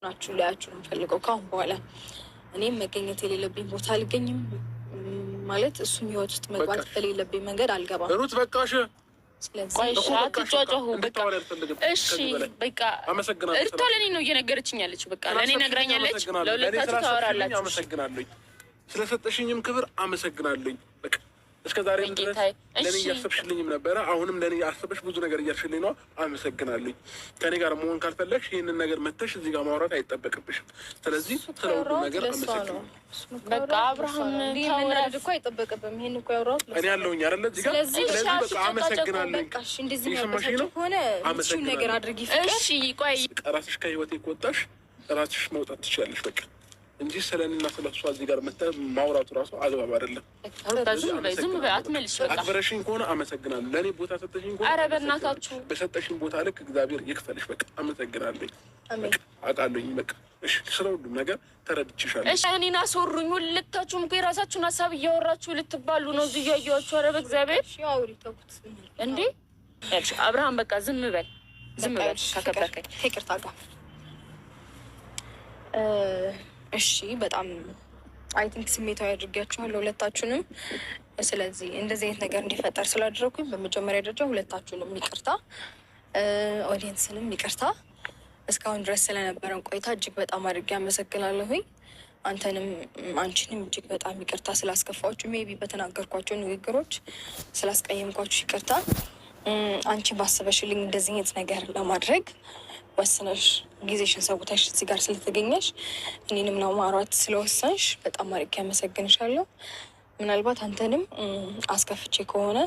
ናችሁ ላያችሁ ነው ፈልገው ካሁን በኋላ እኔም መገኘት የሌለብኝ ቦታ አልገኝም ማለት እሱም ህይወት ውስጥ መግባት በሌለብኝ መንገድ አልገባም። ሩት በቃሽ። ስለዚህ አትጫጫሁ በቃ እሺ በቃ እርቶ ለኔ ነው እየነገረችኝ ያለች በቃ ለኔ ነግራኛለች። ለሁለታችሁ ታወራላችሁ። አመሰግናለሁ ስለሰጠሽኝም ክብር አመሰግናለሁ። በቃ እስከ ዛሬ ድረስ ለኔ ያሰብሽልኝም ነበር። አሁንም ለኔ ያሰብሽ ብዙ ነገር እያልሽልኝ ነው። አመሰግናለሁ። ከኔ ጋር መሆን ካልፈለግሽ ይሄንን ነገር መተሽ እዚህ ጋር ማውራት አይጠበቅብሽም። ስለዚህ ስለሁሉ ነገር አመሰግናለሁ። በቃ አብርሃም ታወራድ እኮ አይጠበቅብም። ይሄን እኮ ያወራው እኔ ያለሁኝ አይደል እዚህ ጋር። ስለዚህ በቃ አመሰግናለሁ። እሺ እንደዚህ ነው ሆነ እሱ ነገር አድርጊ። እሺ ቆይ ራስሽ ከህይወቴ ከወጣሽ ራስሽ መውጣት ትችያለሽ በቃ እንጂ ስለኔና ስለሷ እዚህ ጋር መተህ ማውራቱ ራሱ አግባብ አይደለም። ዝም በይ አትመልሽ። በቃ አክብረሽኝ ከሆነ አመሰግናለሁ። ለኔ ቦታ ሰጠሽኝ ከሆነ ኧረ በእናታችሁ በሰጠሽኝ ቦታ ልክ እግዚአብሔር ይክፈልሽ። በቃ አመሰግናለሁ። አውቃለሁኝ በቃ እሺ፣ ስለሁሉም ነገር ተረድቼሻለሁ። እሺ እኔን አስወሩኝ። ሁለታችሁም እኮ የራሳችሁን ሀሳብ እያወራችሁ ልትባሉ ነው እዚህ እያየኋችሁ። ኧረ በእግዚአብሔር ያውሪ ተውት እንዴ። እሺ አብርሃም በቃ ዝም በል ዝም በል ካከበርከኝ ይቅርታ ጋር እሺ በጣም አይ ቲንክ ስሜታዊ አድርጌያችኋለሁ ሁለታችሁንም። ስለዚህ እንደዚህ አይነት ነገር እንዲፈጠር ስላደረኩኝ በመጀመሪያ ደረጃ ሁለታችሁንም ይቅርታ፣ ኦዲየንስንም ይቅርታ። እስካሁን ድረስ ስለነበረን ቆይታ እጅግ በጣም አድርጌ አመሰግናለሁኝ። አንተንም አንቺንም እጅግ በጣም ይቅርታ ስላስከፋችሁ፣ ሜቢ በተናገርኳቸው ንግግሮች ስላስቀየምኳችሁ ይቅርታ። አንቺ ባሰበሽልኝ እንደዚህ አይነት ነገር ለማድረግ ወስነሽ ጊዜሽን ሰውተሽ እዚህ ጋር ስለተገኘሽ እኔንም ነው ማውራት ስለወሰንሽ በጣም አድርጌ አመሰግንሻለሁ። ምናልባት አንተንም አስከፍቼ ከሆነ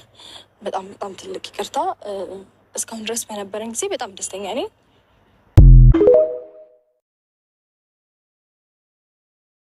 በጣም በጣም ትልቅ ይቅርታ። እስካሁን ድረስ በነበረን ጊዜ በጣም ደስተኛ ነኝ።